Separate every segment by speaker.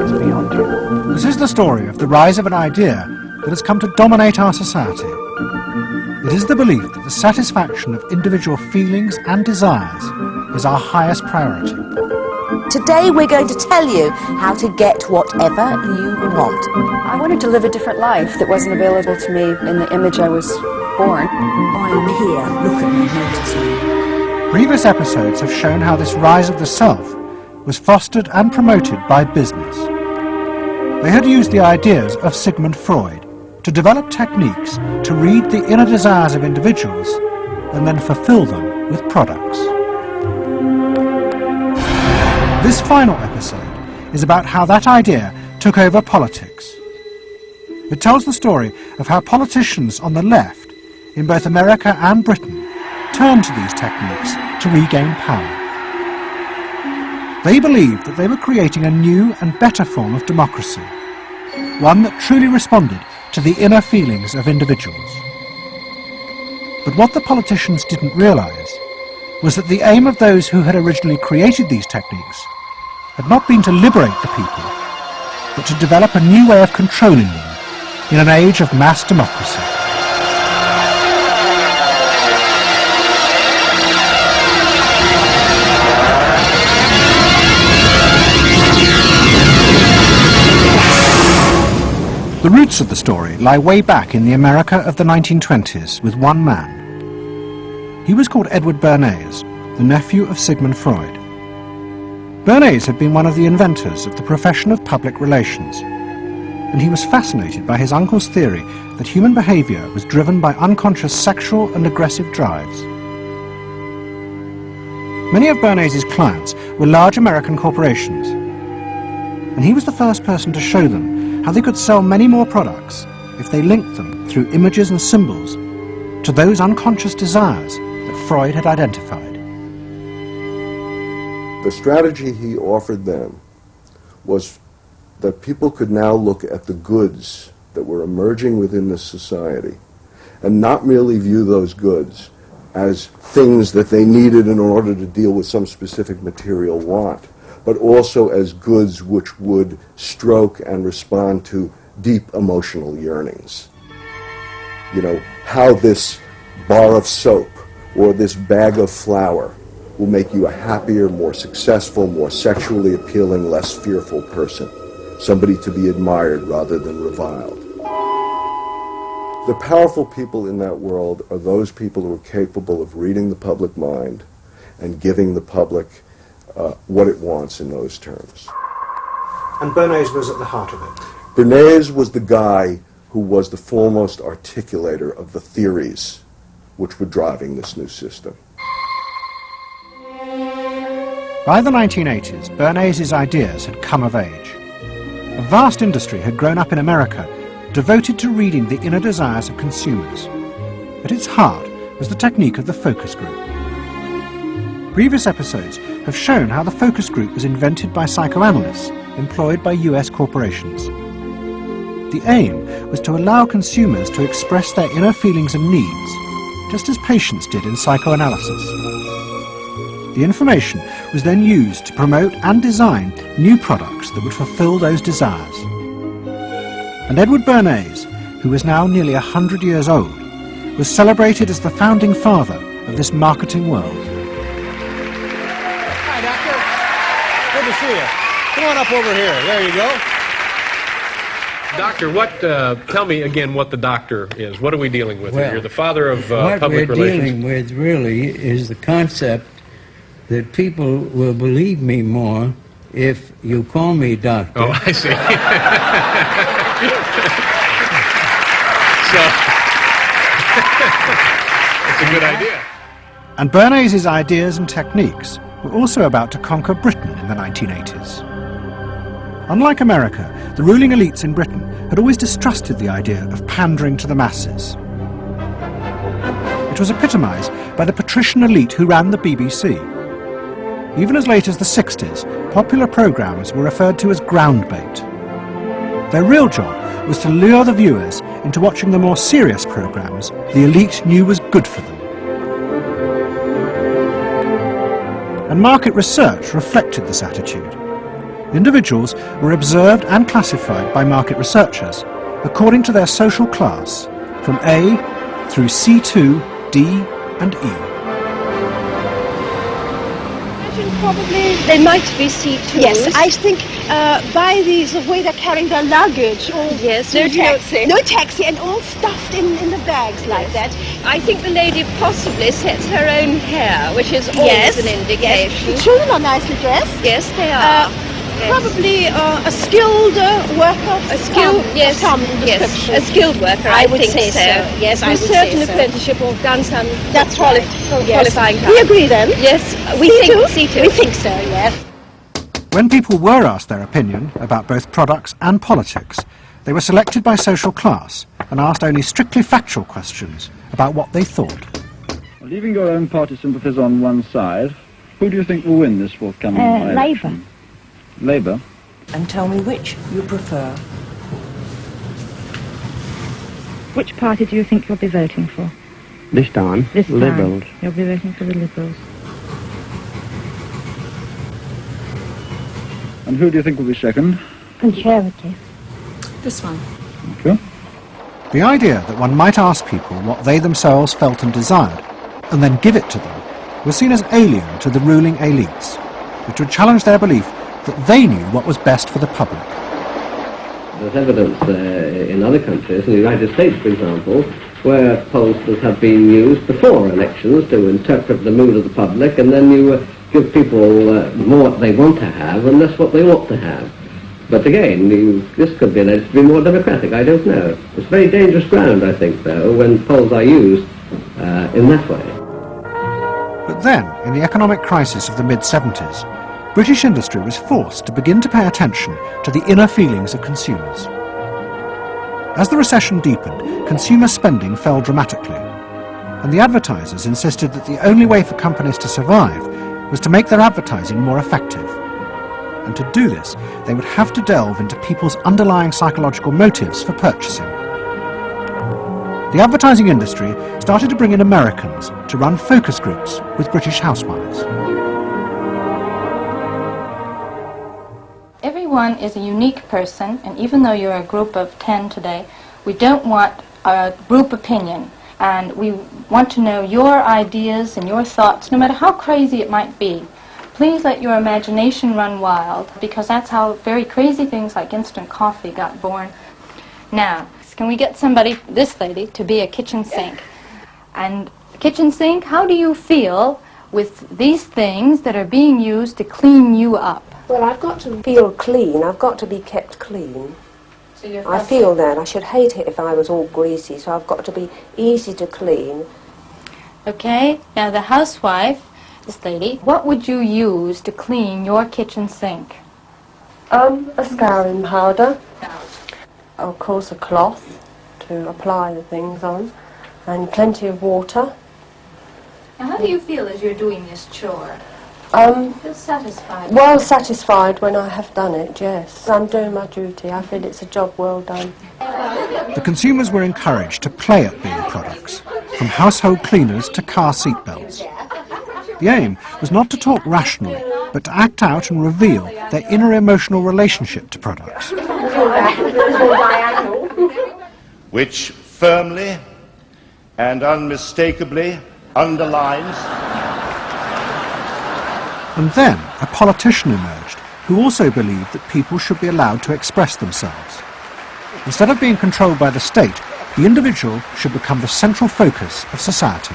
Speaker 1: is beyond you.
Speaker 2: This is the story of the rise of an idea that has come to dominate our society. It is the belief that the satisfaction of individual feelings and desires is our highest priority.
Speaker 3: Today we're going to tell you how to get whatever you want.
Speaker 4: I wanted to live a different life that wasn't available to me in the image I was born.
Speaker 3: I'm here, look at me, notice me.
Speaker 2: Previous episodes have shown how this rise of the self was fostered and promoted by business. They had used the ideas of Sigmund Freud to develop techniques to read the inner desires of individuals and then fulfill them with products. This final episode is about how that idea took over politics. It tells the story of how politicians on the left, in both America and Britain, turned to these techniques to regain power. They believed that they were creating a new and better form of democracy, one that truly responded to the inner feelings of individuals. But what the politicians didn't realise was that the aim of those who had originally created these techniques had not been to liberate the people, but to develop a new way of controlling them in an age of mass democracy. The roots of the story lie way back in the America of the 1920s with one man. He was called Edward Bernays, the nephew of Sigmund Freud. Bernays had been one of the inventors of the profession of public relations, and he was fascinated by his uncle's theory that human behaviour was driven by unconscious sexual and aggressive drives. Many of Bernays' clients were large American corporations, and he was the first person to show them how they could sell many more products if they linked them through images and symbols to those unconscious desires that Freud had identified.
Speaker 5: The strategy he offered them was that people could now look at the goods that were emerging within this society and not merely view those goods as things that they needed in order to deal with some specific material want, but also as goods which would stroke and respond to deep emotional yearnings. You know, how this bar of soap or this bag of flour will make you a happier, more successful, more sexually appealing, less fearful person. Somebody to be admired rather than reviled. The powerful people in that world are those people who are capable of reading the public mind and giving the public what it wants in those terms.
Speaker 2: And Bernays was at the heart of it.
Speaker 5: Bernays was the guy who was the foremost articulator of the theories which were driving this new system.
Speaker 2: By the 1980s, Bernays' ideas had come of age. A vast industry had grown up in America, devoted to reading the inner desires of consumers. At its heart was the technique of the focus group. Previous episodes have shown how the focus group was invented by psychoanalysts employed by US corporations. The aim was to allow consumers to express their inner feelings and needs, just as patients did in psychoanalysis. The information was then used to promote and design new products that would fulfill those desires. And Edward Bernays, who was now nearly 100 years old, was celebrated as the founding father of this marketing world.
Speaker 6: Hi, Doctor. Good to see you. Come on up over here. There you go.
Speaker 7: Doctor, tell me again what the doctor is. What are we dealing with here? You're the father of public relations.
Speaker 8: What we're dealing with really is the concept that people will believe me more if you call me doctor.
Speaker 7: Oh, I see. So, it's a good idea.
Speaker 2: And Bernays' ideas and techniques were also about to conquer Britain in the 1980s. Unlike America, the ruling elites in Britain had always distrusted the idea of pandering to the masses. It was epitomised by the patrician elite who ran the BBC. Even as late as the 60s, popular programmes were referred to as ground bait. Their real job was to lure the viewers into watching the more serious programmes the elite knew was good for them. And market research reflected this attitude. Individuals were observed and classified by market researchers according to their social class, from A through C2, D and E.
Speaker 1: Probably they might be C2s.
Speaker 9: Yes, I think by the way they're carrying their luggage, all
Speaker 1: yes,
Speaker 9: no taxi. No taxi, and all stuffed in the bags like that.
Speaker 1: I think the lady possibly sets her own hair, which is always an indication.
Speaker 9: Yes. The children are nicely dressed.
Speaker 1: Yes, they are.
Speaker 9: Probably a skilled worker.
Speaker 1: A skilled, yes, a skilled worker.
Speaker 9: I would
Speaker 1: think
Speaker 9: say so. Yes, I would
Speaker 1: certain
Speaker 9: say so.
Speaker 1: apprenticeship or done some.
Speaker 9: That's right.
Speaker 1: Qualifying.
Speaker 9: Yes. We agree then.
Speaker 1: Yes, we think C2.
Speaker 9: We think so. Yes.
Speaker 2: When people were asked their opinion about both products and politics, they were selected by social class and asked only strictly factual questions about what they thought.
Speaker 10: Leaving your own party sympathies on one side, who do you think will win this forthcoming election?
Speaker 9: Labour.
Speaker 10: Labour?
Speaker 3: And tell me which you prefer.
Speaker 11: Which party do you think you'll be voting for?
Speaker 10: This time, Liberals.
Speaker 11: You'll be voting for the Liberals.
Speaker 10: And who do you think will be second?
Speaker 11: Conservative.
Speaker 3: This one.
Speaker 10: Thank you.
Speaker 2: The idea that one might ask people what they themselves felt and desired, and then give it to them, was seen as alien to the ruling elites, which would challenge their belief that they knew what was best for the public.
Speaker 12: There's evidence in other countries, in the United States for example, where pollsters have been used before elections to interpret the mood of the public, and then you give people more what they want to have and less what they ought to have. But again, this could be alleged to be more democratic, I don't know. It's very dangerous ground, I think, though, when polls are used in that way.
Speaker 2: But then, in the economic crisis of the mid-70s, British industry was forced to begin to pay attention to the inner feelings of consumers. As the recession deepened, consumer spending fell dramatically, and the advertisers insisted that the only way for companies to survive was to make their advertising more effective. And to do this, they would have to delve into people's underlying psychological motives for purchasing. The advertising industry started to bring in Americans to run focus groups with British housewives.
Speaker 13: Everyone is a unique person, and even though you're a group of 10 today, we don't want a group opinion, and we want to know your ideas and your thoughts, no matter how crazy it might be. Please let your imagination run wild, because that's how very crazy things like instant coffee got born. Now, can we get somebody, this lady, to be a kitchen sink? And kitchen sink, how do you feel with these things that are being used to clean you up?
Speaker 14: Well, I've got to feel clean. I've got to be kept clean.
Speaker 13: So
Speaker 14: I feel that. I should hate it if I was all greasy, so I've got to be easy to clean.
Speaker 13: Okay, now the housewife, this lady, what would you use to clean your kitchen sink?
Speaker 14: A scouring powder. Of course, a cloth to apply the things on, and plenty of water.
Speaker 13: Now, how do you feel as you're doing this chore? Feel satisfied?
Speaker 14: Well satisfied when I have done it, yes. I'm doing my duty. I feel it's a job well done.
Speaker 2: The consumers were encouraged to play at being products, from household cleaners to car seatbelts. The aim was not to talk rationally, but to act out and reveal their inner emotional relationship to products.
Speaker 15: Which firmly and unmistakably underlines.
Speaker 2: And then a politician emerged who also believed that people should be allowed to express themselves. Instead of being controlled by the state, the individual should become the central focus of society.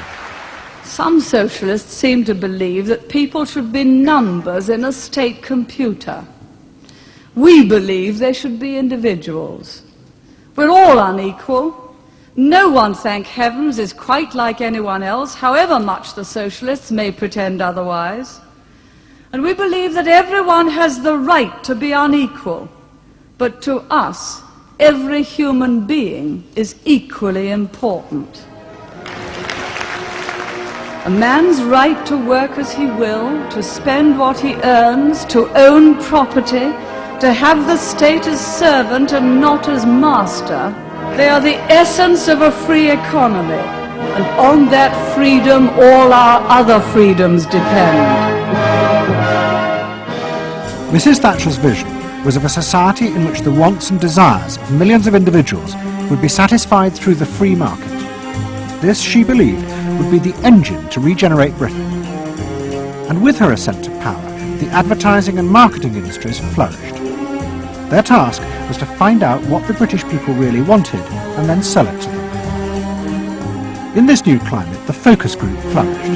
Speaker 16: Some socialists seem to believe that people should be numbers in a state computer. We believe they should be individuals. We're all unequal. No one, thank heavens, is quite like anyone else, however much the socialists may pretend otherwise. And we believe that everyone has the right to be unequal, but to us, every human being is equally important. A man's right to work as he will, to spend what he earns, to own property, to have the state as servant and not as master, they are the essence of a free economy, and on that freedom all our other freedoms depend.
Speaker 2: Mrs. Thatcher's vision was of a society in which the wants and desires of millions of individuals would be satisfied through the free market. This, she believed, would be the engine to regenerate Britain. And with her ascent to power, the advertising and marketing industries flourished. Their task was to find out what the British people really wanted and then sell it to them. In this new climate, the focus group flourished.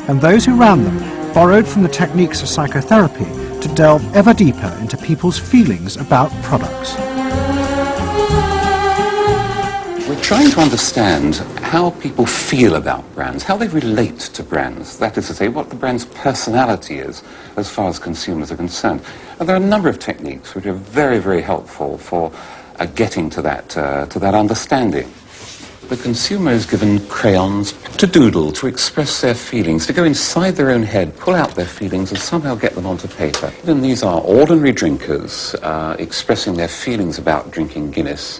Speaker 2: And those who ran them borrowed from the techniques of psychotherapy to delve ever deeper into people's feelings about products.
Speaker 17: We're trying to understand how people feel about brands, how they relate to brands, that is to say, what the brand's personality is as far as consumers are concerned. And there are a number of techniques which are very, very helpful for getting to that understanding. The consumer is given crayons to doodle, to express their feelings, to go inside their own head, pull out their feelings and somehow get them onto paper. And these are ordinary drinkers expressing their feelings about drinking Guinness.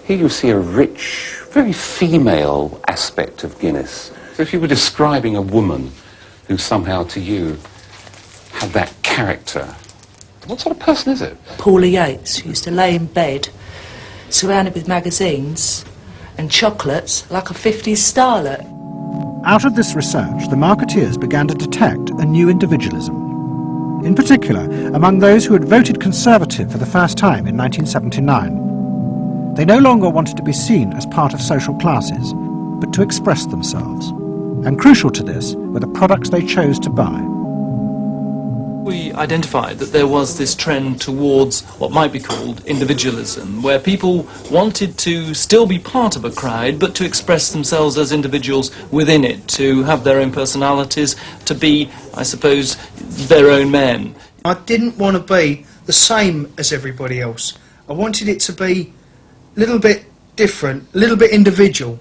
Speaker 17: Here you see a rich, very female aspect of Guinness. So if you were describing a woman who somehow to you had that character, what sort of person is it?
Speaker 18: Paula Yates, who used to lay in bed, surrounded with magazines and chocolates like a 50s starlet.
Speaker 2: Out of this research, the marketeers began to detect a new individualism. In particular, among those who had voted Conservative for the first time in 1979. They no longer wanted to be seen as part of social classes, but to express themselves. And crucial to this were the products they chose to buy.
Speaker 19: We identified that there was this trend towards what might be called individualism, where people wanted to still be part of a crowd, but to express themselves as individuals within it, to have their own personalities, to be, I suppose, their own men.
Speaker 20: I didn't want to be the same as everybody else. I wanted it to be a little bit different, a little bit individual.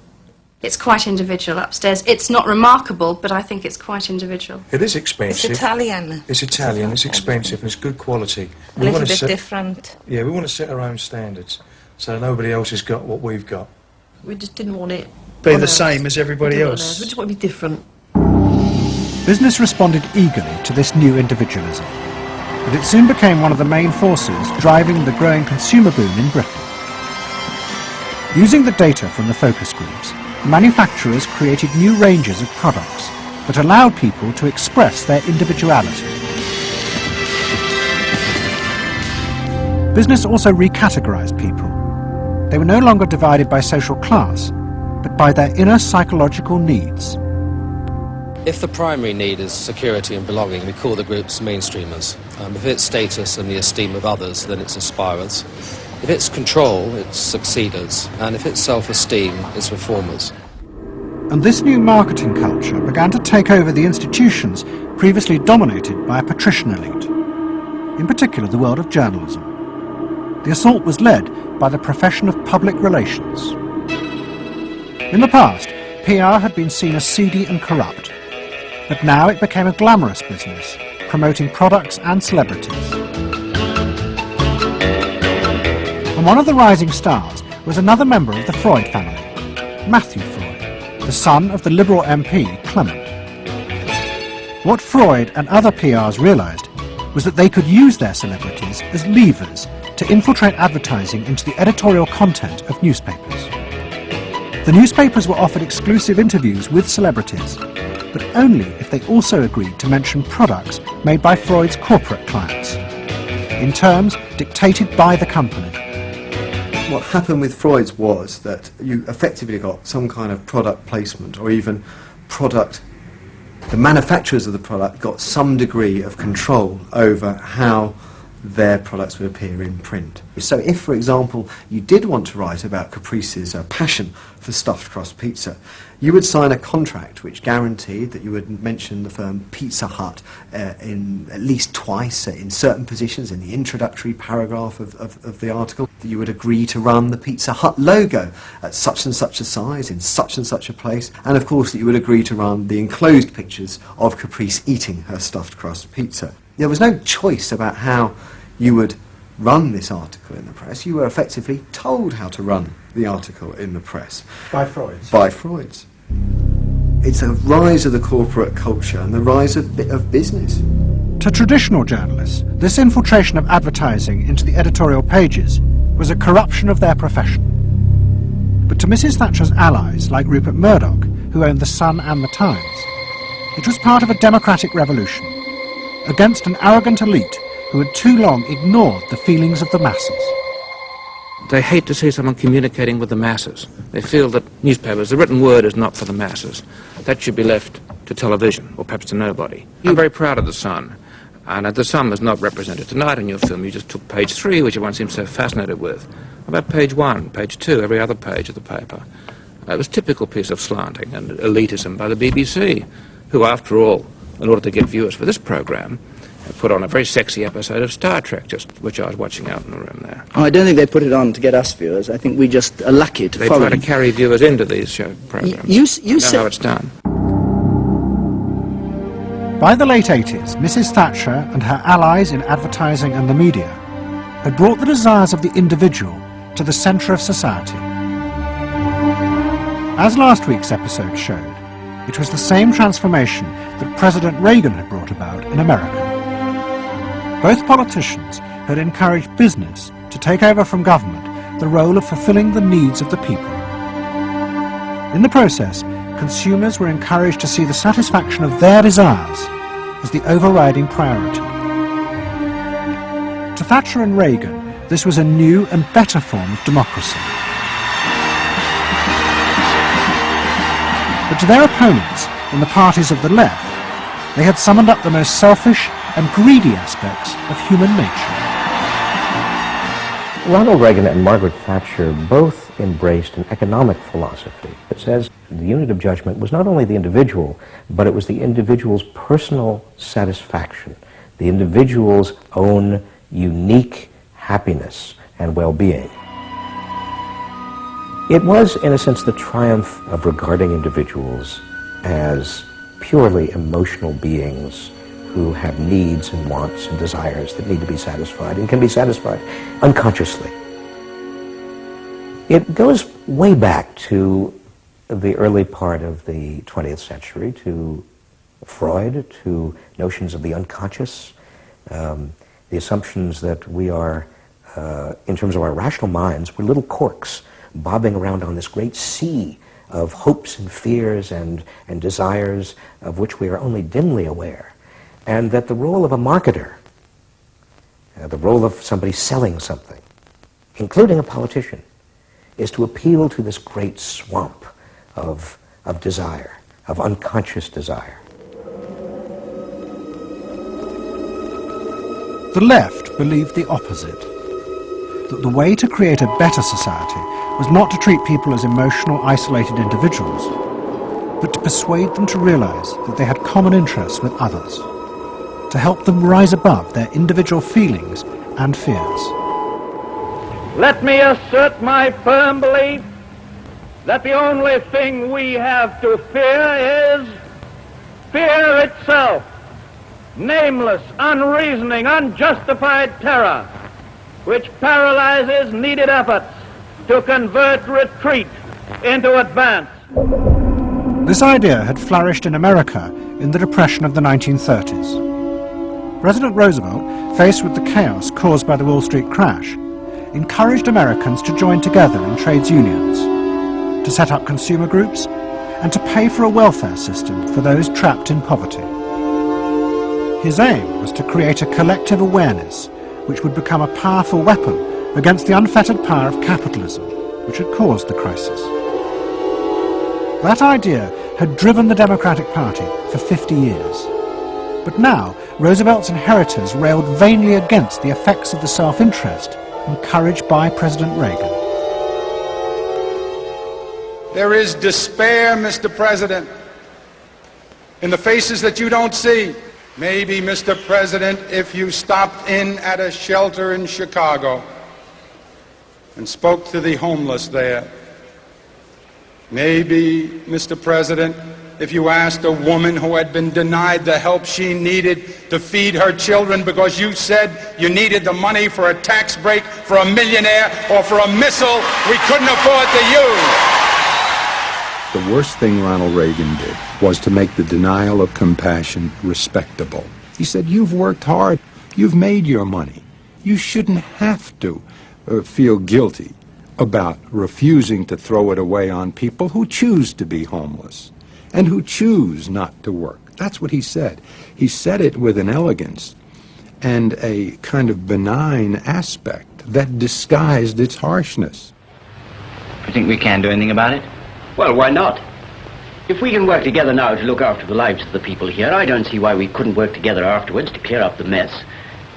Speaker 21: It's quite individual upstairs. It's not remarkable, but I think it's quite individual.
Speaker 22: It is expensive.
Speaker 18: It's Italian.
Speaker 22: It's Italian, it's expensive, and it's good quality.
Speaker 18: A little bit different.
Speaker 22: Yeah, we want to set our own standards, so nobody else has got what we've got.
Speaker 18: We just didn't want it
Speaker 20: be the same as everybody else.
Speaker 18: We just want to be different.
Speaker 2: Business responded eagerly to this new individualism, but it soon became one of the main forces driving the growing consumer boom in Britain. Using the data from the focus groups, manufacturers created new ranges of products that allowed people to express their individuality. Business also recategorized people. They were no longer divided by social class, but by their inner psychological needs.
Speaker 23: If the primary need is security and belonging, we call the groups mainstreamers. If it's status and the esteem of others, then it's aspirers. If it's control, it's succeeders, and if it's self-esteem, it's reformers.
Speaker 2: And this new marketing culture began to take over the institutions previously dominated by a patrician elite, in particular the world of journalism. The assault was led by the profession of public relations. In the past, PR had been seen as seedy and corrupt, but now it became a glamorous business, promoting products and celebrities. And one of the rising stars was another member of the Freud family, Matthew Freud, the son of the Liberal MP Clement. What Freud and other PRs realised was that they could use their celebrities as levers to infiltrate advertising into the editorial content of newspapers. The newspapers were offered exclusive interviews with celebrities, but only if they also agreed to mention products made by Freud's corporate clients, in terms dictated by the company.
Speaker 24: What happened with Freud's was that you effectively got some kind of product placement, or even product, the manufacturers of the product got some degree of control over how their products would appear in print. So if, for example, you did want to write about Caprice's passion for stuffed crust pizza, you would sign a contract which guaranteed that you would mention the firm Pizza Hut in at least twice in certain positions in the introductory paragraph of the article, that you would agree to run the Pizza Hut logo at such and such a size in such and such a place, and of course that you would agree to run the enclosed pictures of Caprice eating her stuffed crust pizza. There was no choice about how you would run this article in the press. You were effectively told how to run the article in the press.
Speaker 2: By Freud's?
Speaker 24: By Freud's. It's a rise of the corporate culture and the rise of business.
Speaker 2: To traditional journalists, this infiltration of advertising into the editorial pages was a corruption of their profession. But to Mrs. Thatcher's allies, like Rupert Murdoch, who owned The Sun and The Times, it was part of a democratic revolution against an arrogant elite who had too long ignored the feelings of the masses.
Speaker 4: They hate to see someone communicating with the masses. They feel that newspapers, the written word, is not for the masses. That should be left to television, or perhaps to nobody. I'm very proud of The Sun. And The Sun was not represented tonight in your film. You just took page 3, which everyone seems so fascinated with. What about page 1, page 2, every other page of the paper? It was a typical piece of slanting and elitism by the BBC, who, after all, in order to get viewers for this program, put on a very sexy episode of Star Trek, which I was watching out in the room there.
Speaker 5: Oh, I don't think they put it on to get us viewers. I think we just are lucky to follow.
Speaker 4: They try to carry viewers into these show programs. You know how it's done.
Speaker 2: By the late 80s, Mrs. Thatcher and her allies in advertising and the media had brought the desires of the individual to the centre of society. As last week's episode showed, it was the same transformation that President Reagan had brought about in America. Both politicians had encouraged business to take over from government the role of fulfilling the needs of the people. In the process, consumers were encouraged to see the satisfaction of their desires as the overriding priority. To Thatcher and Reagan, this was a new and better form of democracy. But to their opponents in the parties of the left, they had summoned up the most selfish and greedy aspects of human nature.
Speaker 6: Ronald Reagan and Margaret Thatcher both embraced an economic philosophy that says the unit of judgment was not only the individual, but it was the individual's personal satisfaction, the individual's own unique happiness and well-being. It was, in a sense, the triumph of regarding individuals as purely emotional beings who have needs and wants and desires that need to be satisfied and can be satisfied unconsciously. It goes way back to the early part of the 20th century, to Freud, to notions of the unconscious, the assumptions that we are, in terms of our rational minds, we're little corks bobbing around on this great sea of hopes and fears and desires of which we are only dimly aware. And that the role of a marketer, the role of somebody selling something, including a politician, is to appeal to this great swamp of desire, of unconscious desire.
Speaker 2: The left believed the opposite, that the way to create a better society was not to treat people as emotional, isolated individuals, but to persuade them to realize that they had common interests with others, to help them rise above their individual feelings and fears.
Speaker 8: Let me assert my firm belief that the only thing we have to fear is fear itself. Nameless, unreasoning, unjustified terror, which paralyzes needed efforts to convert retreat into advance.
Speaker 2: This idea had flourished in America in the Depression of the 1930s. President Roosevelt, faced with the chaos caused by the Wall Street crash, encouraged Americans to join together in trades unions, to set up consumer groups, and to pay for a welfare system for those trapped in poverty. His aim was to create a collective awareness which would become a powerful weapon against the unfettered power of capitalism, which had caused the crisis. That idea had driven the Democratic Party for 50 years. But now, Roosevelt's inheritors railed vainly against the effects of the self-interest encouraged by President Reagan.
Speaker 25: There is despair, Mr. President, in the faces that you don't see. Maybe, Mr. President, if you stopped in at a shelter in Chicago and spoke to the homeless there. Maybe, Mr. President, if you asked a woman who had been denied the help she needed to feed her children because you said you needed the money for a tax break for a millionaire or for a missile we couldn't afford to use.
Speaker 26: The worst thing Ronald Reagan did was to make the denial of compassion respectable.
Speaker 1: He said, you've worked hard, you've made your money. You shouldn't have to feel guilty about refusing to throw it away on people who choose to be homeless and who choose not to work. That's what he said. He said it with an elegance and a kind of benign aspect that disguised its harshness.
Speaker 3: You think we can do anything about it?
Speaker 7: Well, why not? If we can work together now to look after the lives of the people here, I don't see why we couldn't work together afterwards to clear up the mess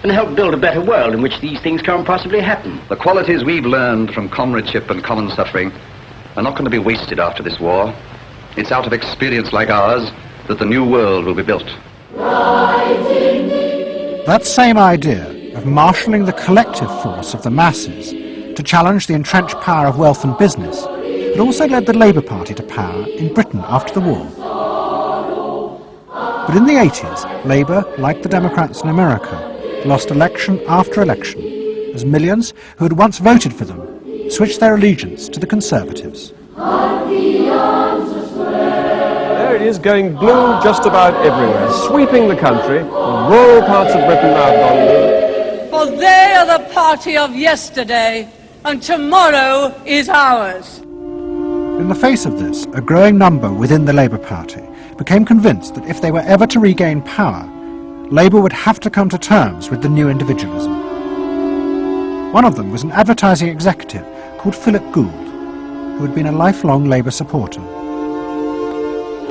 Speaker 7: and help build a better world in which these things can't possibly happen.
Speaker 9: The qualities we've learned from comradeship and common suffering are not going to be wasted after this war. It's out of experience like ours that the new world will be built.
Speaker 2: That same idea of marshalling the collective force of the masses to challenge the entrenched power of wealth and business had also led the Labour Party to power in Britain after the war. But in the 80s, Labour, like the Democrats in America, lost election after election as millions who had once voted for them switched their allegiance to the Conservatives.
Speaker 11: There it is, going blue just about everywhere, sweeping the country. The rural parts of Britain now have gone blue.
Speaker 16: For they are the party of yesterday, and tomorrow is ours.
Speaker 2: In the face of this, a growing number within the Labour Party became convinced that if they were ever to regain power, Labour would have to come to terms with the new individualism. One of them was an advertising executive called Philip Gould, who had been a lifelong Labour supporter.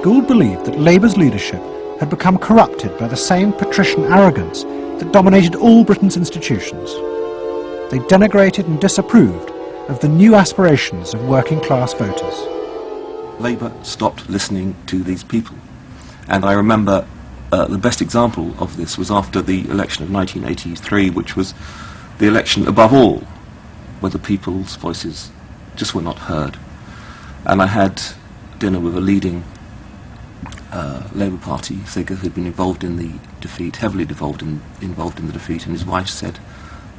Speaker 2: Gould believed that Labour's leadership had become corrupted by the same patrician arrogance that dominated all Britain's institutions. They denigrated and disapproved of the new aspirations of working-class voters.
Speaker 26: Labour stopped listening to these people. And I remember the best example of this was after the election of 1983, which was the election above all, where the people's voices just were not heard. And I had dinner with a leading Labour Party figure who'd been involved in the defeat, heavily involved in the defeat, and his wife said,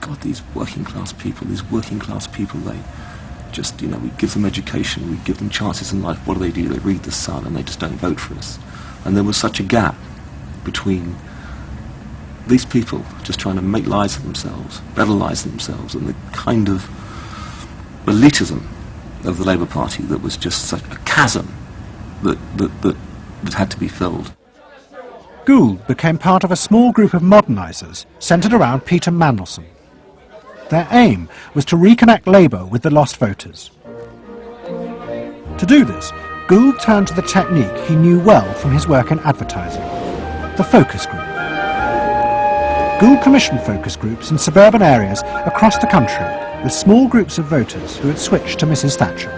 Speaker 26: God, these working class people, they just, we give them education, we give them chances in life, what do? They read the Sun and they just don't vote for us. And there was such a gap between these people just trying to make lives for themselves, better lives for themselves, and the kind of elitism of the Labour Party that was just such a chasm that had to be filled.
Speaker 2: Gould became part of a small group of modernisers centred around Peter Mandelson. Their aim was to reconnect Labour with the lost voters. To do this, Gould turned to the technique he knew well from his work in advertising, the focus group. Gould commissioned focus groups in suburban areas across the country with small groups of voters who had switched to Mrs. Thatcher.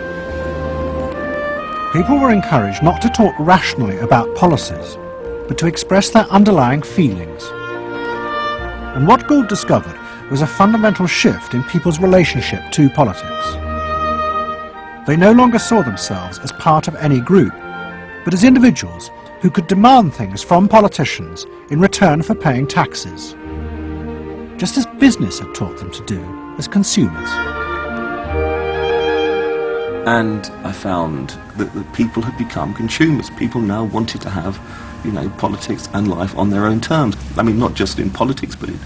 Speaker 2: People were encouraged not to talk rationally about policies, but to express their underlying feelings. And what Gould discovered was a fundamental shift in people's relationship to politics. They no longer saw themselves as part of any group, but as individuals who could demand things from politicians in return for paying taxes, just as business had taught them to do as consumers.
Speaker 26: And I found that the people had become consumers. People now wanted to have, politics and life on their own terms. I mean, not just in politics, but in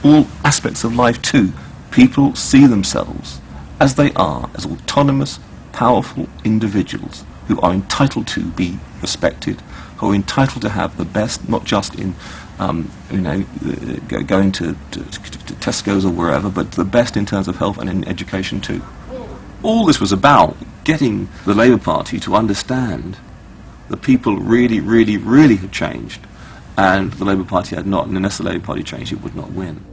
Speaker 26: all aspects of life too. People see themselves as they are, as autonomous, powerful individuals who are entitled to be respected, who are entitled to have the best, not just in, going to Tesco's or wherever, but the best in terms of health and in education too. All this was about getting the Labour Party to understand that people really, really, really had changed, and the Labour Party had not, and unless the Labour Party changed, it would not win.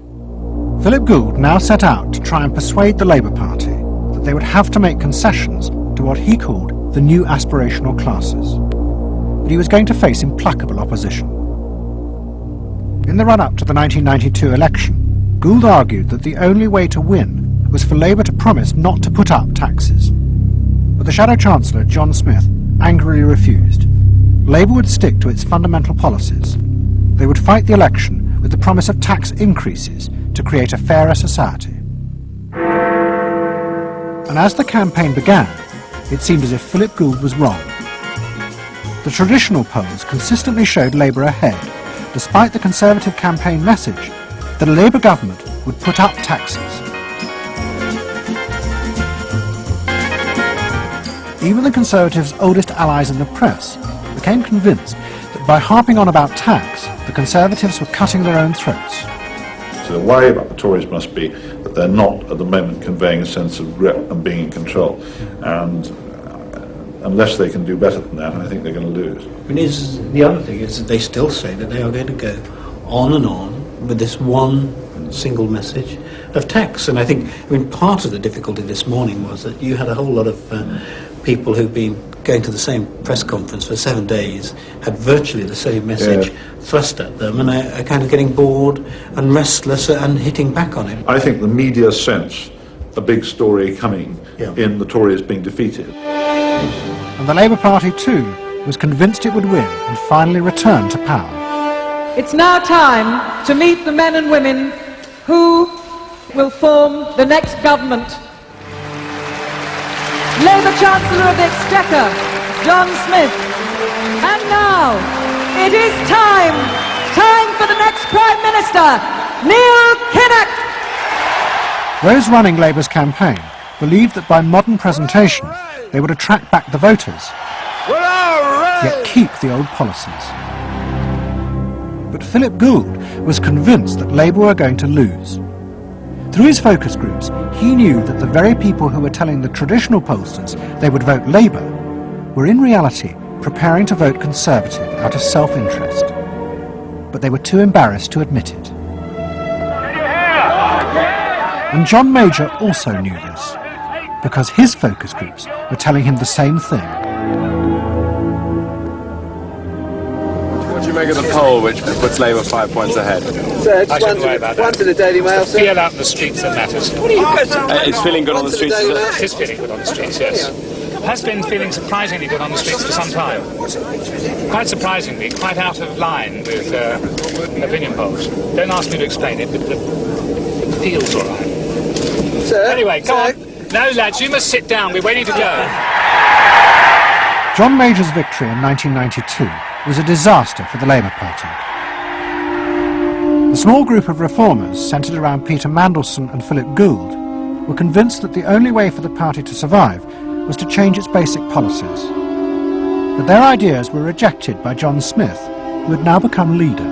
Speaker 2: Philip Gould now set out to try and persuade the Labour Party that they would have to make concessions to what he called the new aspirational classes. But he was going to face implacable opposition. In the run-up to the 1992 election, Gould argued that the only way to win was for Labour to promise not to put up taxes. But the Shadow Chancellor, John Smith, angrily refused. Labour would stick to its fundamental policies. They would fight the election with the promise of tax increases to create a fairer society. And as the campaign began, it seemed as if Philip Gould was wrong. The traditional polls consistently showed Labour ahead, despite the Conservative campaign message, that a Labour government would put up taxes. Even the Conservatives' oldest allies in the press became convinced that by harping on about tax, the Conservatives were cutting their own throats.
Speaker 10: So the worry about the Tories must be that they're not at the moment conveying a sense of grip and being in control. And unless they can do better than that, I think they're going to lose.
Speaker 12: I mean, the other thing is that they still say that they are going to go on and on with this one single message of tax. And I think, part of the difficulty this morning was that you had a whole lot of people who've been going to the same press conference for 7 days, had virtually the same message thrust at them, and are kind of getting bored and restless and hitting back on it.
Speaker 10: I think the media sense a big story coming in the Tories being defeated.
Speaker 2: And the Labour Party too was convinced it would win and finally return to power.
Speaker 13: It's now time to meet the men and women who will form the next government. Labour Chancellor of the Exchequer, John Smith. And now, it is time for the next Prime Minister, Neil Kinnock.
Speaker 2: Those running Labour's campaign believed that by modern presentation they would attract back the voters, yet keep the old policies. But Philip Gould was convinced that Labour were going to lose. Through his focus groups, he knew that the very people who were telling the traditional pollsters they would vote Labour were in reality preparing to vote Conservative out of self-interest. But they were too embarrassed to admit it. And John Major also knew this, because his focus groups were telling him the same thing.
Speaker 11: What do you make of the poll which puts Labour 5 points ahead?
Speaker 14: Sir, one to the Daily Mail, sir.
Speaker 11: Feel out in the streets that matters. It's feeling good on the streets, is it? It is feeling good on the streets, yes. It has been feeling surprisingly good on the streets for some time. Quite surprisingly, quite out of line with opinion polls. Don't ask me to explain it, but it feels all right.
Speaker 14: Sir,
Speaker 11: anyway, go on. No, lads, you must sit down. We're waiting to go.
Speaker 2: John Major's victory in 1992 was a disaster for the Labour Party. The small group of reformers centred around Peter Mandelson and Philip Gould were convinced that the only way for the party to survive was to change its basic policies. But their ideas were rejected by John Smith, who had now become leader.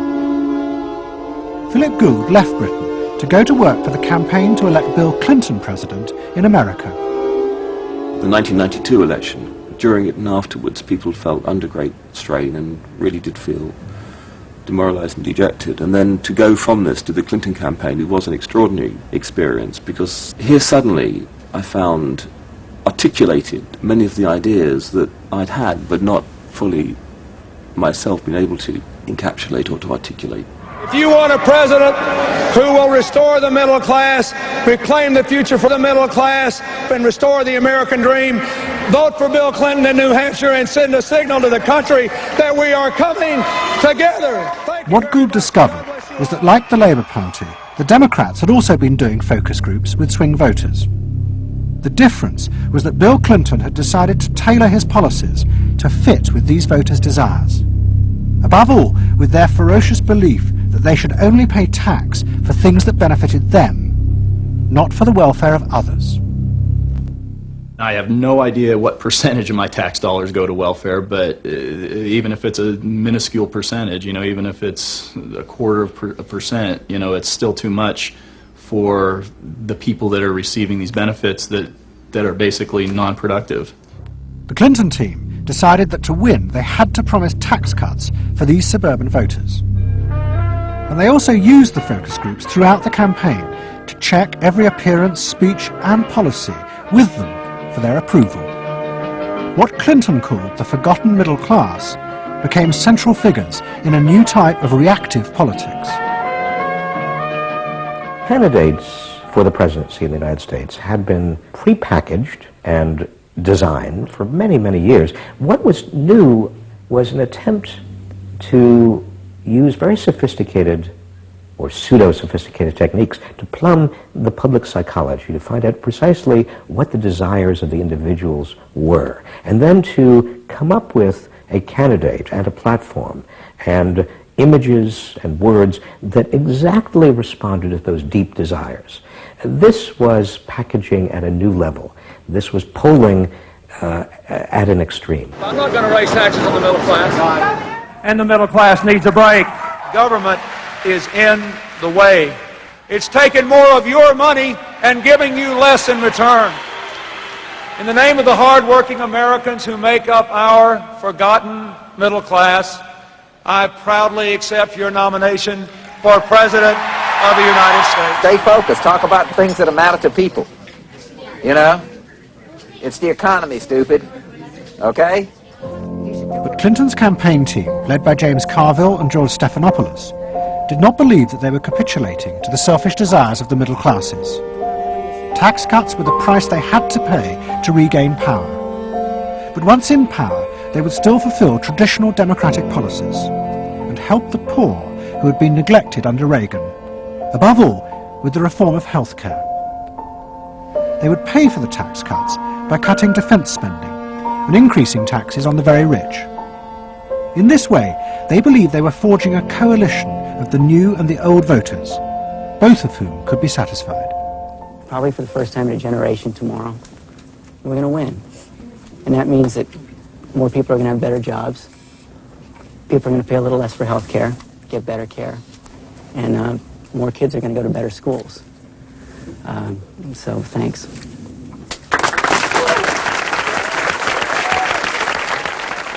Speaker 2: Philip Gould left Britain to go to work for the campaign to elect Bill Clinton president in America.
Speaker 26: The 1992 election, during it and afterwards, people felt under great strain and really did feel demoralised and dejected. And then to go from this to the Clinton campaign, it was an extraordinary experience, because here suddenly I found articulated many of the ideas that I'd had but not fully myself been able to encapsulate or to articulate.
Speaker 8: If you want a president who will restore the middle class, reclaim the future for the middle class, and restore the American dream, vote for Bill Clinton in New Hampshire and send a signal to the country that we are coming together.
Speaker 2: What Gould discovered was that, like the Labour Party, the Democrats had also been doing focus groups with swing voters. The difference was that Bill Clinton had decided to tailor his policies to fit with these voters' desires. Above all, with their ferocious belief that they should only pay tax for things that benefited them, not for the welfare of others.
Speaker 15: I have no idea what percentage of my tax dollars go to welfare, but even if it's a minuscule percentage, even if it's a quarter of a percent, it's still too much for the people that are receiving these benefits that are basically non-productive.
Speaker 2: The Clinton team decided that to win they had to promise tax cuts for these suburban voters. And they also used the focus groups throughout the campaign to check every appearance, speech and policy with them for their approval. What Clinton called the forgotten middle class became central figures in a new type of reactive politics.
Speaker 6: Candidates for the presidency of the United States had been prepackaged and designed for many, many years. What was new was an attempt to use very sophisticated or pseudo-sophisticated techniques to plumb the public psychology, to find out precisely what the desires of the individuals were, and then to come up with a candidate and a platform and images and words that exactly responded to those deep desires. This was packaging at a new level. This was polling at an extreme.
Speaker 8: I'm not going to raise taxes on the middle class. And the middle class needs a break. Government is in the way. It's taking more of your money and giving you less in return. In the name of the hard-working Americans who make up our forgotten middle class, I proudly accept your nomination for President of the United States.
Speaker 17: Stay focused. Talk about things that matter to people. You know? It's the economy, stupid. Okay?
Speaker 2: But Clinton's campaign team, led by James Carville and George Stephanopoulos, did not believe that they were capitulating to the selfish desires of the middle classes. Tax cuts were the price they had to pay to regain power. But once in power, they would still fulfill traditional democratic policies and help the poor who had been neglected under Reagan, above all with the reform of healthcare. They would pay for the tax cuts by cutting defence spending and increasing taxes on the very rich. In this way, they believed they were forging a coalition of the new and the old voters, both of whom could be satisfied.
Speaker 18: Probably for the first time in a generation tomorrow, we're going to win. And that means that more people are going to have better jobs. People are going to pay a little less for health care, get better care. And more kids are going to go to better schools. So thanks.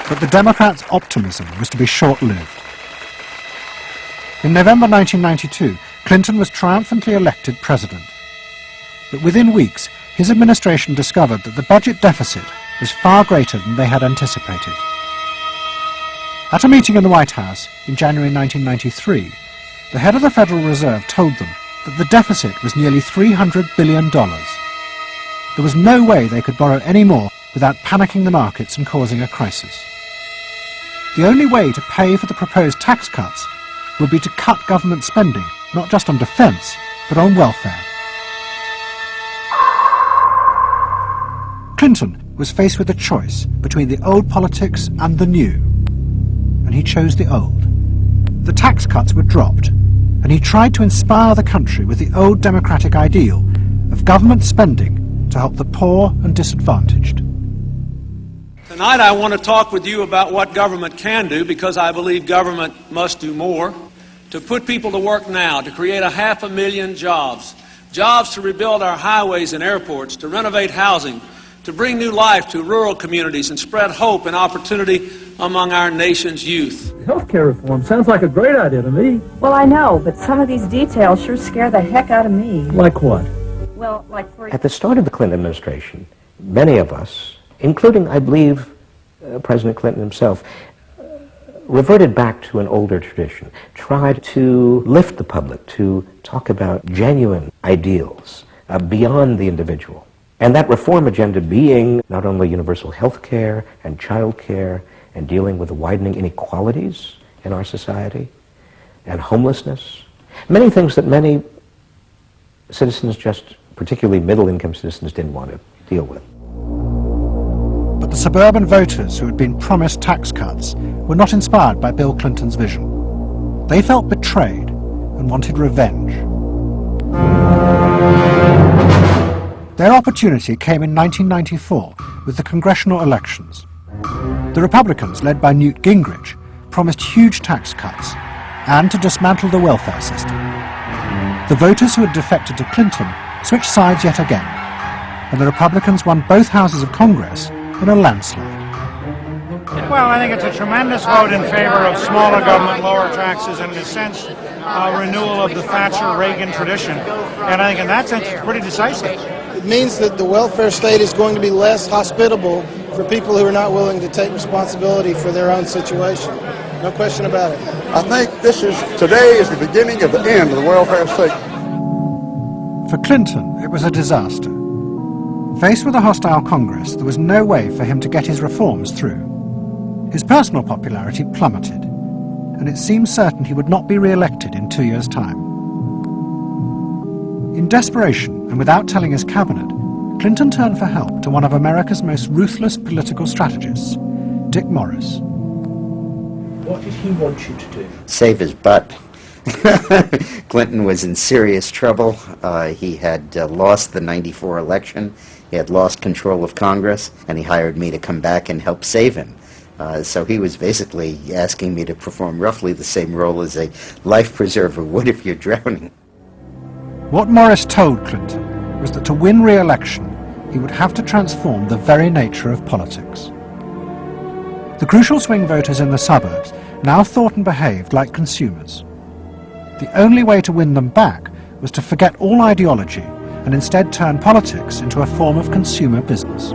Speaker 2: But the Democrats' optimism was to be short-lived. In November 1992, Clinton was triumphantly elected president. But within weeks, his administration discovered that the budget deficit was far greater than they had anticipated. At a meeting in the White House in January 1993, the head of the Federal Reserve told them that the deficit was nearly $300 billion. There was no way they could borrow any more without panicking the markets and causing a crisis. The only way to pay for the proposed tax cuts would be to cut government spending, not just on defence, but on welfare. Clinton was faced with a choice between the old politics and the new, and he chose the old. The tax cuts were dropped, and he tried to inspire the country with the old democratic ideal of government spending to help the poor and disadvantaged.
Speaker 8: Tonight I want to talk with you about what government can do, because I believe government must do more. To put people to work now, to create 500,000 jobs, jobs to rebuild our highways and airports, to renovate housing, to bring new life to rural communities and spread hope and opportunity among our nation's youth.
Speaker 19: Healthcare reform sounds like a great idea to me.
Speaker 20: Well, I know, but some of these details sure scare the heck out of me.
Speaker 19: Like what?
Speaker 20: Well, like for...
Speaker 6: At the start of the Clinton administration, many of us, including, I believe, President Clinton himself, reverted back to an older tradition, tried to lift the public, to talk about genuine ideals beyond the individual. And that reform agenda being not only universal health care and child care and dealing with the widening inequalities in our society and homelessness, many things that many citizens, just particularly middle-income citizens, didn't want to deal with.
Speaker 2: But the suburban voters who had been promised tax cuts were not inspired by Bill Clinton's vision. They felt betrayed and wanted revenge. Their opportunity came in 1994 with the congressional elections. The Republicans, led by Newt Gingrich, promised huge tax cuts and to dismantle the welfare system. The voters who had defected to Clinton switched sides yet again, and the Republicans won both houses of Congress in a landslide.
Speaker 21: Well, I think it's a tremendous vote in favor of smaller government, lower taxes, and in a sense, a renewal of the Thatcher-Reagan tradition. And I think in that sense, it's pretty decisive.
Speaker 22: It means that the welfare state is going to be less hospitable for people who are not willing to take responsibility for their own situation. No question about it.
Speaker 27: I think today is the beginning of the end of the welfare state.
Speaker 2: For Clinton, it was a disaster. Faced with a hostile Congress, there was no way for him to get his reforms through. His personal popularity plummeted, and it seemed certain he would not be re-elected in 2 years' time. In desperation, and without telling his cabinet, Clinton turned for help to one of America's most ruthless political strategists, Dick Morris.
Speaker 1: What did he want you to do?
Speaker 3: Save his butt. Clinton was in serious trouble. He had lost the '94 election. He had lost control of Congress, and he hired me to come back and help save him. So he was basically asking me to perform roughly the same role as a life preserver would if you're drowning.
Speaker 2: What Morris told Clinton was that to win re-election, he would have to transform the very nature of politics. The crucial swing voters in the suburbs now thought and behaved like consumers. The only way to win them back was to forget all ideology and instead turn politics into a form of consumer business.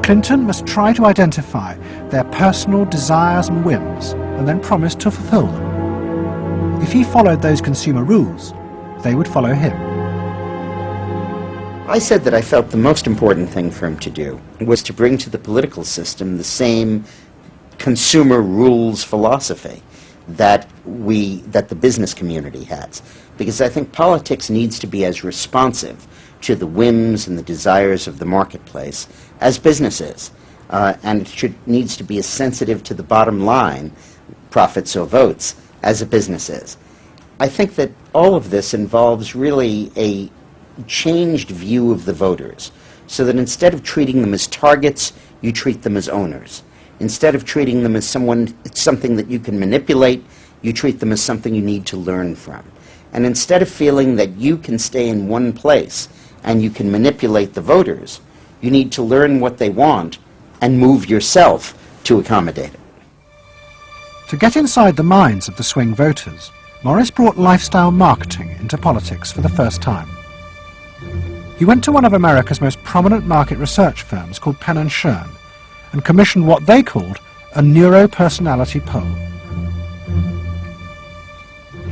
Speaker 2: Clinton must try to identify their personal desires and whims and then promise to fulfill them. If he followed those consumer rules, they would follow him.
Speaker 3: I said that I felt the most important thing for him to do was to bring to the political system the same consumer rules philosophy that the business community has. Because I think politics needs to be as responsive to the whims and the desires of the marketplace as business is. And it needs to be as sensitive to the bottom line, profits or votes, as a business is. I think that all of this involves really a changed view of the voters, so that instead of treating them as targets, you treat them as owners. Instead of treating them as something that you can manipulate, you treat them as something you need to learn from. And instead of feeling that you can stay in one place and you can manipulate the voters, you need to learn what they want and move yourself to accommodate it.
Speaker 2: To get inside the minds of the swing voters, Morris brought lifestyle marketing into politics for the first time. He went to one of America's most prominent market research firms called Penn & Schern and commissioned what they called a neuropersonality poll.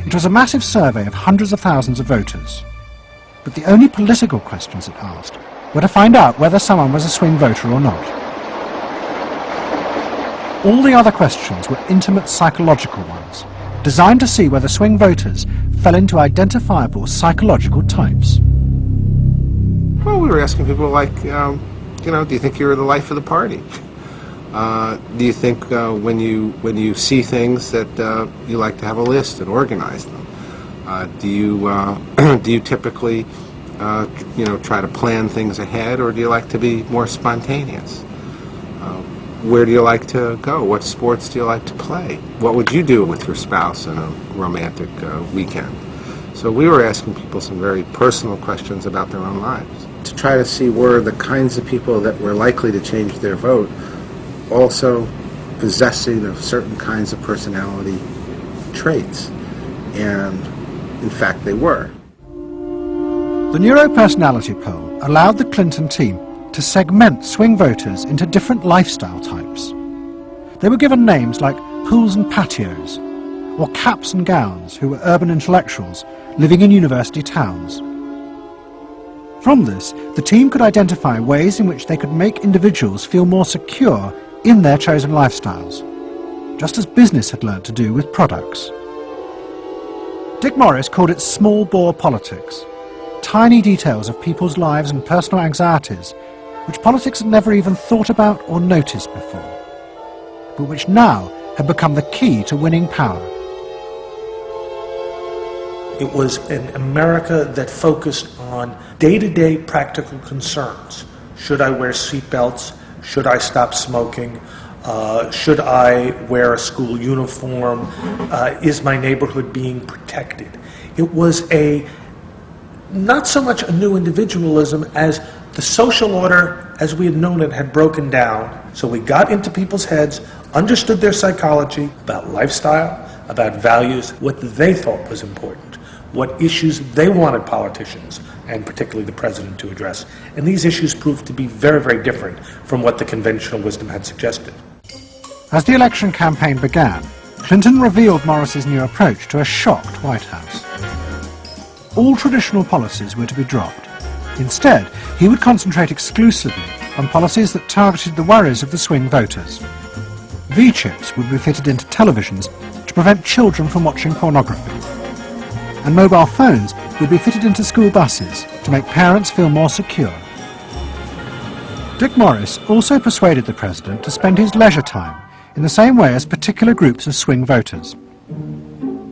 Speaker 2: It was a massive survey of hundreds of thousands of voters, but the only political questions it asked were to find out whether someone was a swing voter or not. All the other questions were intimate psychological ones, designed to see whether swing voters fell into identifiable psychological types.
Speaker 4: Well, we were asking people like, do you think you're the life of the party? Do you think when you see things that you like to have a list and organize them? Do you typically try to plan things ahead, or do you like to be more spontaneous? Where do you like to go? What sports do you like to play? What would you do with your spouse on a romantic weekend? So we were asking people some very personal questions about their own lives, to try to see were the kinds of people that were likely to change their vote also possessing of certain kinds of personality traits. And in fact, they were.
Speaker 2: The neuropersonality poll allowed the Clinton team to segment swing voters into different lifestyle types. They were given names like pools and patios, or caps and gowns, who were urban intellectuals living in university towns. From this, the team could identify ways in which they could make individuals feel more secure in their chosen lifestyles, just as business had learned to do with products. Dick Morris called it small-bore politics, tiny details of people's lives and personal anxieties which politics had never even thought about or noticed before, but which now had become the key to winning power.
Speaker 1: It was an America that focused on day-to-day practical concerns. Should I wear seatbelts? Should I stop smoking? Should I wear a school uniform? Is my neighborhood being protected? It was not so much a new individualism as the social order as we had known it had broken down. So we got into people's heads, understood their psychology, about lifestyle, about values, what they thought was important, what issues they wanted politicians, and particularly the president, to address. And these issues proved to be very, very different from what the conventional wisdom had suggested.
Speaker 2: As the election campaign began, Clinton revealed Morris's new approach to a shocked White House. All traditional policies were to be dropped. Instead, he would concentrate exclusively on policies that targeted the worries of the swing voters. V-chips would be fitted into televisions to prevent children from watching pornography. And mobile phones would be fitted into school buses to make parents feel more secure. Dick Morris also persuaded the president to spend his leisure time in the same way as particular groups of swing voters.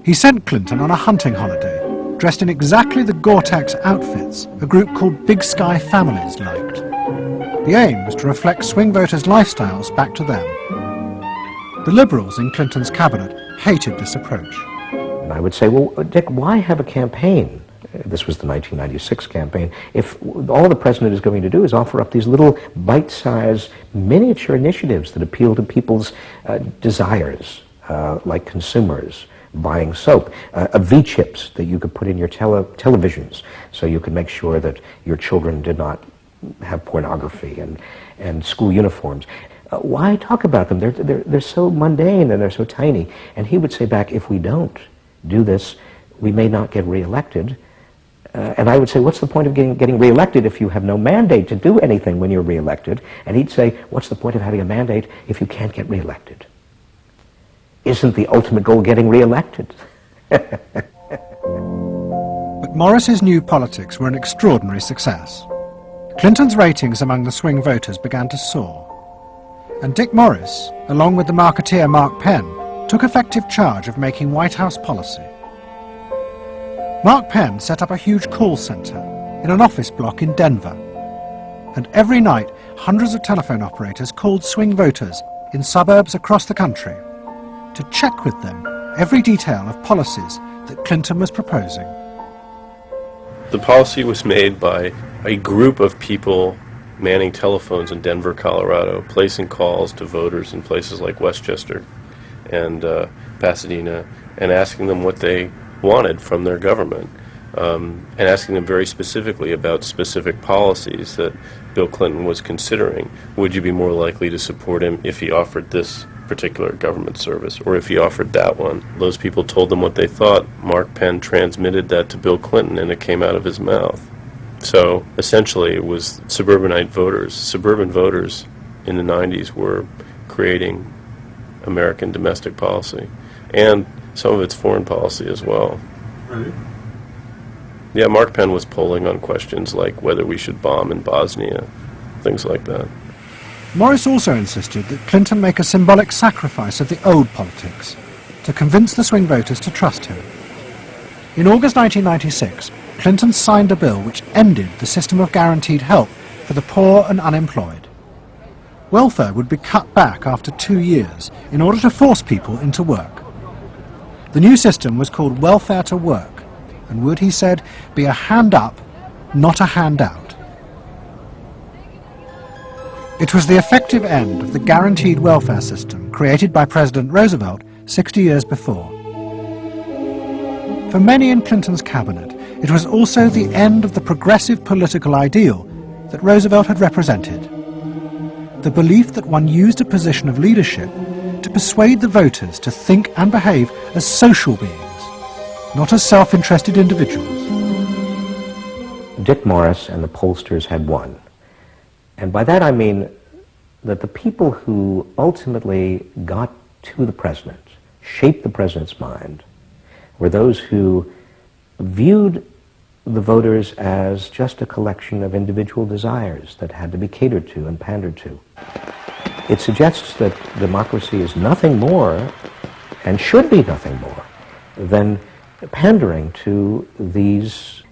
Speaker 2: He sent Clinton on a hunting holiday, dressed in exactly the Gore-Tex outfits a group called Big Sky Families liked. The aim was to reflect swing voters' lifestyles back to them. The Liberals in Clinton's cabinet hated this approach.
Speaker 6: And I would say, well, Dick, why have a campaign? This was the 1996 campaign. If all the president is going to do is offer up these little bite-sized miniature initiatives that appeal to people's desires, like consumers, buying soap, V-chips that you could put in your televisions so you could make sure that your children did not have pornography, and school uniforms. Why talk about them? They're so mundane and they're so tiny. And he would say back, if we don't do this, we may not get reelected. And I would say, what's the point of getting reelected if you have no mandate to do anything when you're reelected? And he'd say, what's the point of having a mandate if you can't get reelected? Isn't the ultimate goal getting reelected?
Speaker 2: But Morris's new politics were an extraordinary success. Clinton's ratings among the swing voters began to soar. And Dick Morris, along with the marketeer Mark Penn, took effective charge of making White House policy. Mark Penn set up a huge call center in an office block in Denver. And every night, hundreds of telephone operators called swing voters in suburbs across the country to check with them every detail of policies that Clinton was proposing.
Speaker 5: The policy was made by a group of people manning telephones in Denver, Colorado, placing calls to voters in places like Westchester and Pasadena, and asking them what they wanted from their government, and asking them very specifically about specific policies that Bill Clinton was considering. Would you be more likely to support him if he offered this particular government service, or if he offered that one? Those people told them what they thought. Mark Penn transmitted that to Bill Clinton, and it came out of his mouth. So essentially it was suburbanite voters. Suburban voters in the 90s were creating American domestic policy, and some of its foreign policy as well.
Speaker 4: Right.
Speaker 5: Yeah, Mark Penn was polling on questions like whether we should bomb in Bosnia, things like that.
Speaker 2: Morris also insisted that Clinton make a symbolic sacrifice of the old politics to convince the swing voters to trust him. In August 1996, Clinton signed a bill which ended the system of guaranteed help for the poor and unemployed. Welfare would be cut back after 2 years in order to force people into work. The new system was called welfare to work, and would, he said, be a hand up, not a handout. It was the effective end of the guaranteed welfare system created by President Roosevelt 60 years before. For many in Clinton's cabinet, it was also the end of the progressive political ideal that Roosevelt had represented. The belief that one used a position of leadership to persuade the voters to think and behave as social beings, not as self-interested individuals.
Speaker 6: Dick Morris and the pollsters had won. And by that I mean that the people who ultimately got to the president, shaped the president's mind, were those who viewed the voters as just a collection of individual desires that had to be catered to and pandered to. It suggests that democracy is nothing more, and should be nothing more, than pandering to these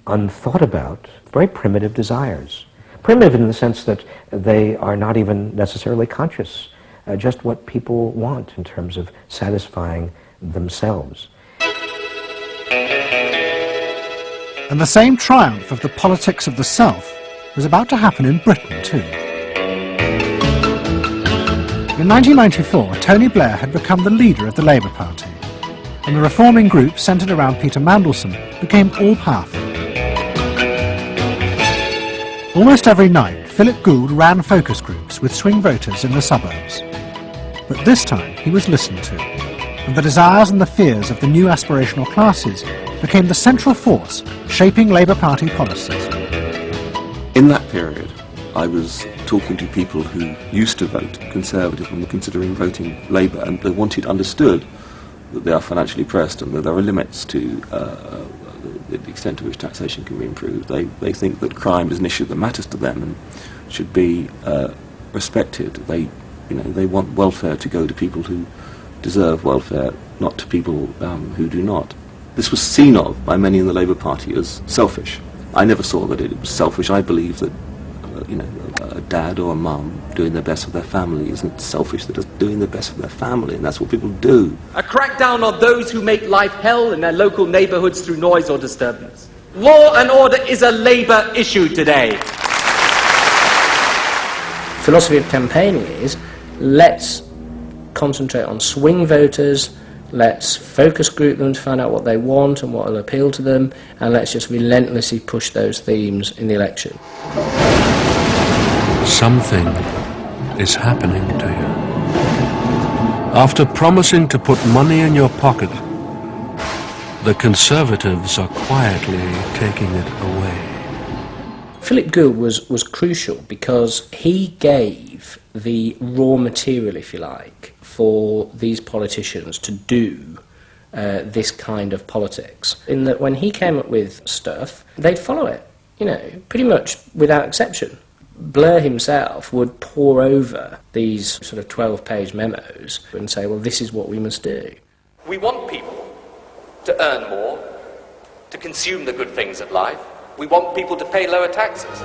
Speaker 6: unthought about, very primitive desires. Primitive in the sense that they are not even necessarily conscious, just what people want in terms of satisfying themselves.
Speaker 2: And the same triumph of the politics of the self was about to happen in Britain too. In 1994, Tony Blair had become the leader of the Labour Party, and the reforming group centred around Peter Mandelson became all-powerful. Almost every night, Philip Gould ran focus groups with swing voters in the suburbs. But this time he was listened to, and the desires and the fears of the new aspirational classes became the central force shaping Labour Party policies.
Speaker 26: In that period, I was talking to people who used to vote Conservative and were considering voting Labour, and they understood that they are financially pressed and that there are limits to the extent to which taxation can be improved. They think that crime is an issue that matters to them and should be respected. They You know, they want welfare to go to people who deserve welfare, not to people who do not. This was seen of by many in the Labour Party as selfish. I never saw that it was selfish. I believe that, you know, a dad or a mum doing their best for their family isn't selfish. They're just doing their best for their family, and that's what people do.
Speaker 7: A crackdown on those who make life hell in their local neighbourhoods through noise or disturbance. Law and order is a Labour issue today.
Speaker 9: Philosophy of campaigning is, let's concentrate on swing voters, let's focus group them to find out what they want and what will appeal to them, and let's just relentlessly push those themes in the election.
Speaker 12: Something is happening to you. After promising to put money in your pocket, the Conservatives are quietly taking it away.
Speaker 9: Philip Gould was crucial because he gave the raw material, if you like, for these politicians to do this kind of politics. In that when he came up with stuff, they'd follow it, you know, pretty much without exception. Blair himself would pore over these sort of 12-page memos and say, well, this is what we must do.
Speaker 7: We want people to earn more, to consume the good things of life. We want people to pay lower taxes.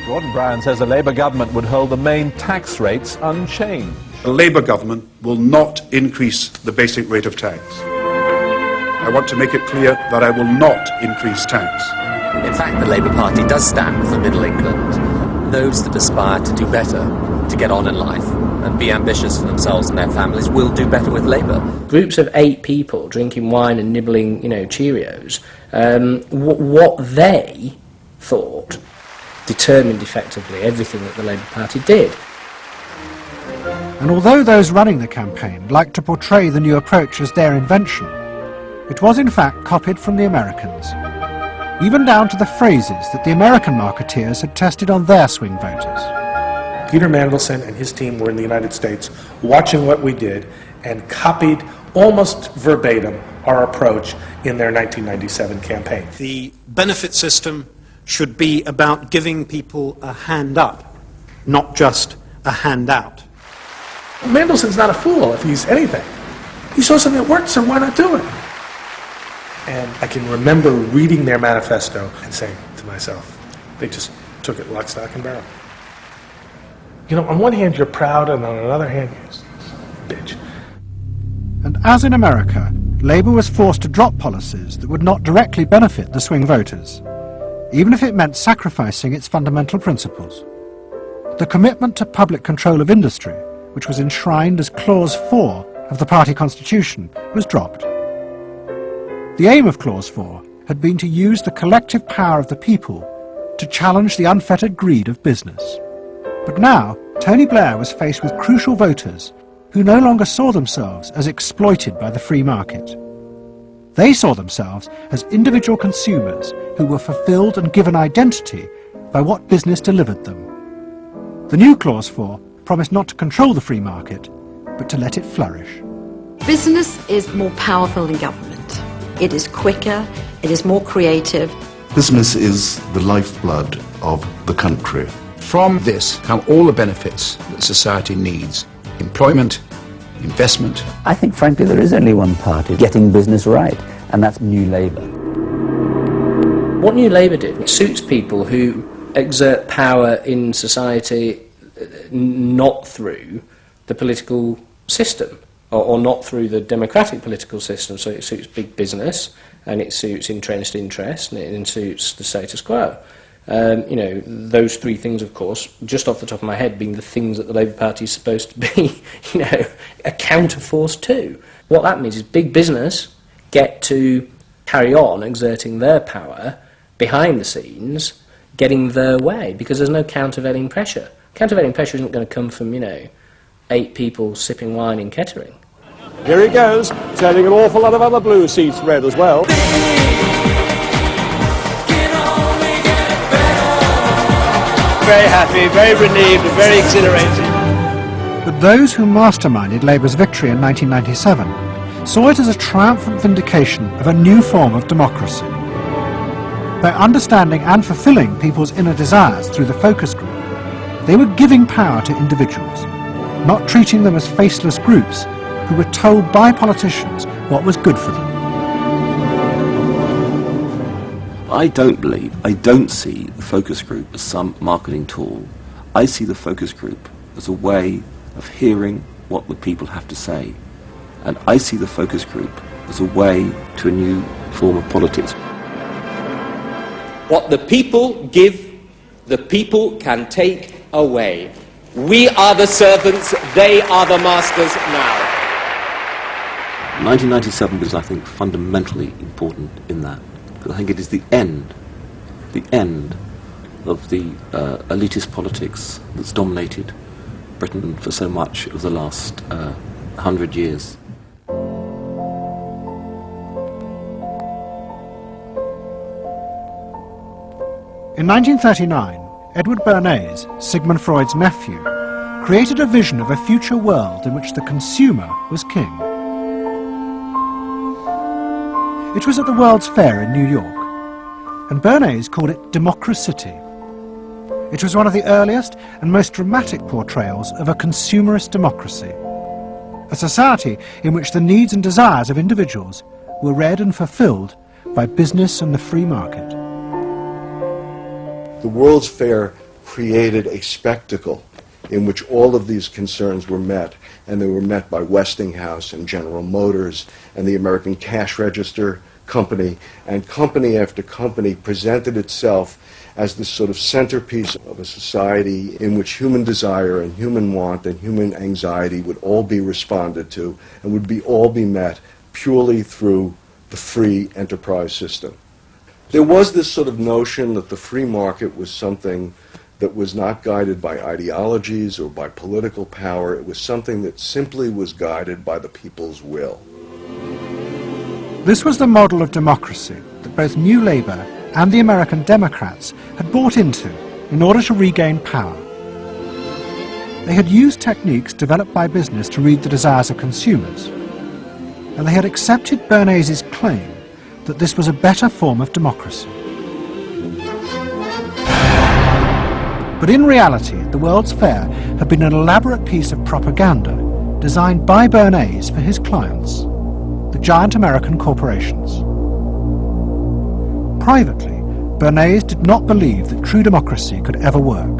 Speaker 16: Gordon Brown says a Labour government would hold the main tax rates unchanged.
Speaker 27: A Labour government will not increase the basic rate of tax. I want to make it clear that I will not increase tax.
Speaker 7: In fact, the Labour Party does stand for Middle England. Those that aspire to do better, to get on in life, and be ambitious for themselves and their families will do better with Labour.
Speaker 9: Groups of 8 people drinking wine and nibbling, you know, Cheerios, what they thought determined effectively everything that the Labour Party did.
Speaker 2: And although those running the campaign liked to portray the new approach as their invention, it was in fact copied from the Americans, even down to the phrases that the American marketeers had tested on their swing voters.
Speaker 1: Peter Mandelson and his team were in the United States watching what we did and copied almost verbatim our approach in their 1997 campaign.
Speaker 23: The benefit system should be about giving people a hand up, not just a handout.
Speaker 1: Mandelson's not a fool if he's anything. He saw something that worked, so why not do it? And I can remember reading their manifesto and saying to myself, they just took it lock, stock, and barrel. You know, on one hand you're proud, and on another hand you're bitch.
Speaker 2: And as in America, Labour was forced to drop policies that would not directly benefit the swing voters, even if it meant sacrificing its fundamental principles. The commitment to public control of industry, which was enshrined as Clause 4 of the party constitution, was dropped. The aim of Clause 4 had been to use the collective power of the people to challenge the unfettered greed of business. But now, Tony Blair was faced with crucial voters who no longer saw themselves as exploited by the free market. They saw themselves as individual consumers who were fulfilled and given identity by what business delivered them. The new Clause 4 promised not to control the free market, but to let it flourish.
Speaker 24: Business is more powerful than government. It is quicker, it is more creative.
Speaker 25: Business is the lifeblood of the country.
Speaker 28: From this come all the benefits that society needs. Employment, investment.
Speaker 18: I think, frankly, there is only one party getting business right, and that's New Labour.
Speaker 9: What New Labour did suits people who exert power in society not through the political system, or not through the democratic political system. So it suits big business, and it suits entrenched interest, and it suits the status quo. You know, those 3 things, of course, just off the top of my head, being the things that the Labour Party is supposed to be, you know, a counterforce to. What that means is big business get to carry on exerting their power behind the scenes, getting their way, because there's no countervailing pressure. Countervailing pressure isn't going to come from, you know, 8 people sipping wine in Kettering.
Speaker 16: Here he goes, turning an awful lot of other blue seats red as well.
Speaker 23: Very happy, very relieved, and very exhilarated.
Speaker 2: But those who masterminded Labour's victory in 1997 saw it as a triumphant vindication of a new form of democracy. By understanding and fulfilling people's inner desires through the focus group, They were giving power to individuals, not treating them as faceless groups who were told by politicians what was good for them.
Speaker 26: I don't see the focus group as some marketing tool. I see the focus group as a way of hearing what the people have to say. And I see the focus group as a way to a new form of politics.
Speaker 8: What the people give, the people can take away. We are the servants, they are the masters now.
Speaker 26: 1997 is, I think, fundamentally important in that. Because I think it is the end of the elitist politics that's dominated Britain for so much of the last 100 years.
Speaker 2: In 1939, Edward Bernays, Sigmund Freud's nephew, created a vision of a future world in which the consumer was king. It was at the World's Fair in New York, and Bernays called it Democracia. It was one of the earliest and most dramatic portrayals of a consumerist democracy, a society in which the needs and desires of individuals were read and fulfilled by business and the free market.
Speaker 25: The World's Fair created a spectacle in which all of these concerns were met, and they were met by Westinghouse and General Motors and the American Cash Register Company, and company after company presented itself as this sort of centerpiece of a society in which human desire and human want and human anxiety would all be responded to and would all be met purely through the free enterprise system. There was this sort of notion that the free market was something that was not guided by ideologies or by political power. It was something that simply was guided by the people's will.
Speaker 2: This was the model of democracy that both New Labour and the American Democrats had bought into in order to regain power. They had used techniques developed by business to read the desires of consumers, and they had accepted Bernays' claim that this was a better form of democracy. But in reality, the World's Fair had been an elaborate piece of propaganda designed by Bernays for his clients, the giant American corporations. Privately, Bernays did not believe that true democracy could ever work.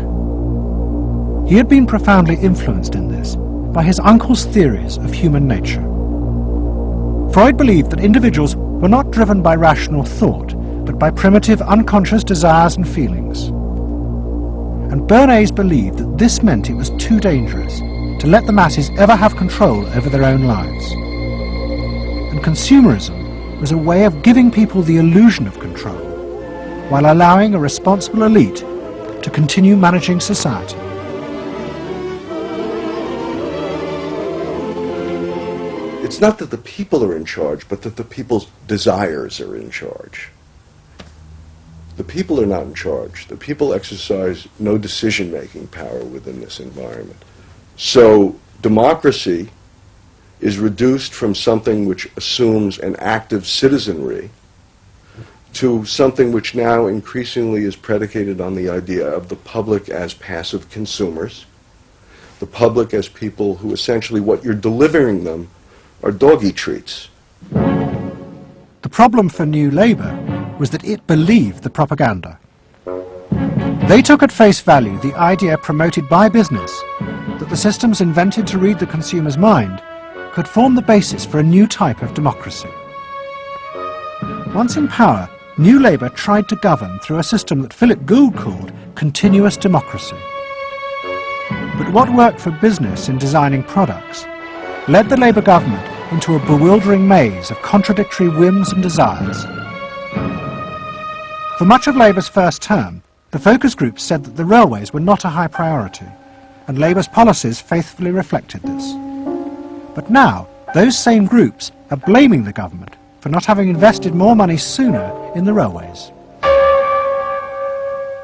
Speaker 2: He had been profoundly influenced in this by his uncle's theories of human nature. Freud believed that individuals were not driven by rational thought, but by primitive unconscious desires and feelings. And Bernays believed that this meant it was too dangerous to let the masses ever have control over their own lives. And consumerism was a way of giving people the illusion of control, while allowing a responsible elite to continue managing society.
Speaker 25: It's not that the people are in charge, but that the people's desires are in charge. The people are not in charge. The people exercise no decision-making power within this environment. So democracy is reduced from something which assumes an active citizenry to something which now increasingly is predicated on the idea of the public as passive consumers, the public as people who essentially what you're delivering them are doggy treats.
Speaker 2: The problem for New Labour was that it believed the propaganda. They took at face value the idea promoted by business that the systems invented to read the consumer's mind could form the basis for a new type of democracy. Once in power, New Labour tried to govern through a system that Philip Gould called continuous democracy. But what worked for business in designing products led the Labour government into a bewildering maze of contradictory whims and desires. For much of Labour's first term, the focus groups said that the railways were not a high priority, and Labour's policies faithfully reflected this. But now, those same groups are blaming the government for not having invested more money sooner in the railways.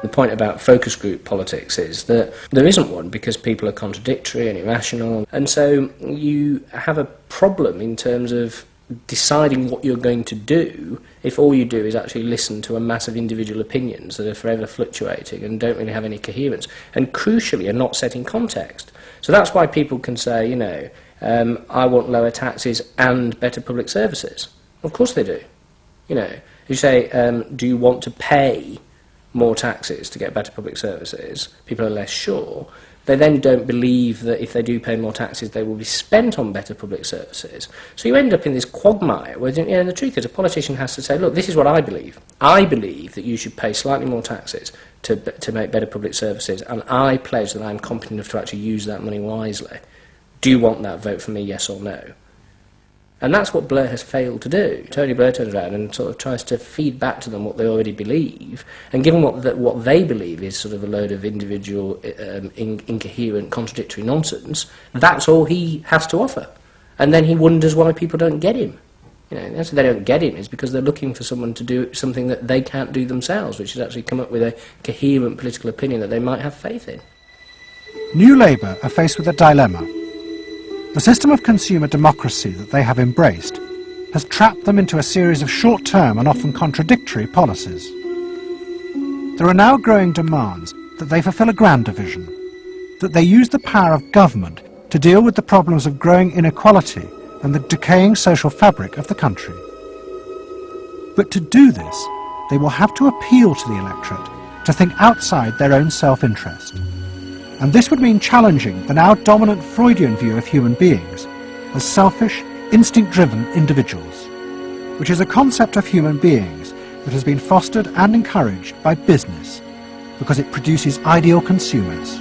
Speaker 9: The point about focus group politics is that there isn't one because people are contradictory and irrational, and so you have a problem in terms of deciding what you're going to do if all you do is actually listen to a mass of individual opinions that are forever fluctuating and don't really have any coherence, and crucially are not set in context. So that's why people can say, you know, I want lower taxes and better public services. Of course they do. You know, you say, do you want to pay more taxes to get better public services? People are less sure. They then don't believe that if they do pay more taxes, they will be spent on better public services. So you end up in this quagmire where, you know, the truth is a politician has to say, look, this is what I believe. I believe that you should pay slightly more taxes to make better public services, and I pledge that I'm competent enough to actually use that money wisely. Do you want that? Vote for me, yes or no. And that's what Blair has failed to do. Tony Blair turns around and sort of tries to feed back to them what they already believe, and given what they believe is sort of a load of individual, incoherent, contradictory nonsense, that's all he has to offer. And then he wonders why people don't get him. You know, the answer they don't get him is because they're looking for someone to do something that they can't do themselves, which is actually come up with a coherent political opinion that they might have faith in.
Speaker 2: New Labour are faced with a dilemma. The system of consumer democracy that they have embraced has trapped them into a series of short-term and often contradictory policies. There are now growing demands that they fulfil a grander vision, that they use the power of government to deal with the problems of growing inequality and the decaying social fabric of the country. But to do this, they will have to appeal to the electorate to think outside their own self-interest. And this would mean challenging the now dominant Freudian view of human beings as selfish, instinct-driven individuals, which is a concept of human beings that has been fostered and encouraged by business because it produces ideal consumers.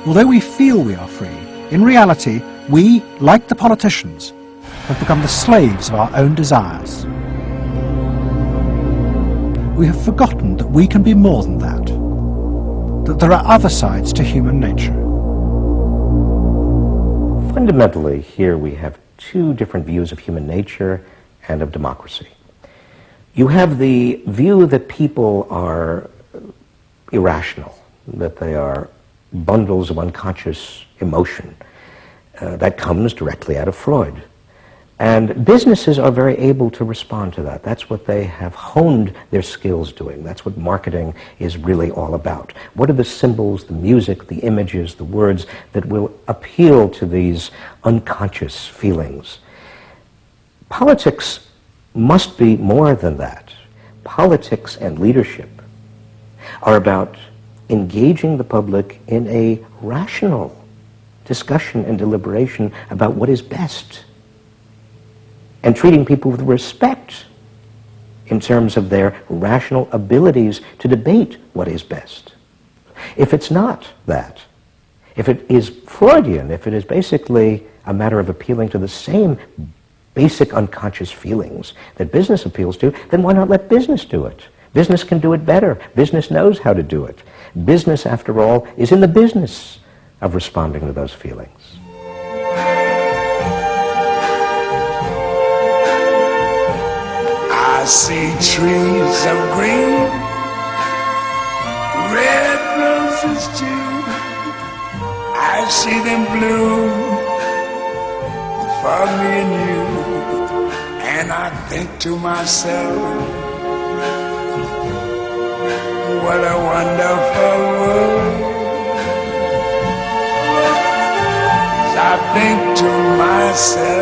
Speaker 2: Although we feel we are free, in reality, we, like the politicians, have become the slaves of our own desires. We have forgotten that we can be more than that, that there are other sides to human nature.
Speaker 6: Fundamentally, here we have two different views of human nature and of democracy. You have the view that people are irrational, that they are bundles of unconscious emotion. That comes directly out of Freud. And businesses are very able to respond to that. That's what they have honed their skills doing. That's what marketing is really all about. What are the symbols, the music, the images, the words that will appeal to these unconscious feelings? Politics must be more than that. Politics and leadership are about engaging the public in a rational discussion and deliberation about what is best, and treating people with respect in terms of their rational abilities to debate what is best. If it's not that, if it is Freudian, if it is basically a matter of appealing to the same basic unconscious feelings that business appeals to, then why not let business do it? Business can do it better. Business knows how to do it. Business, after all, is in the business of responding to those feelings.
Speaker 10: I see trees of green, red roses too. I see them bloom for me and you. And I think to myself, what a wonderful world. I think to myself,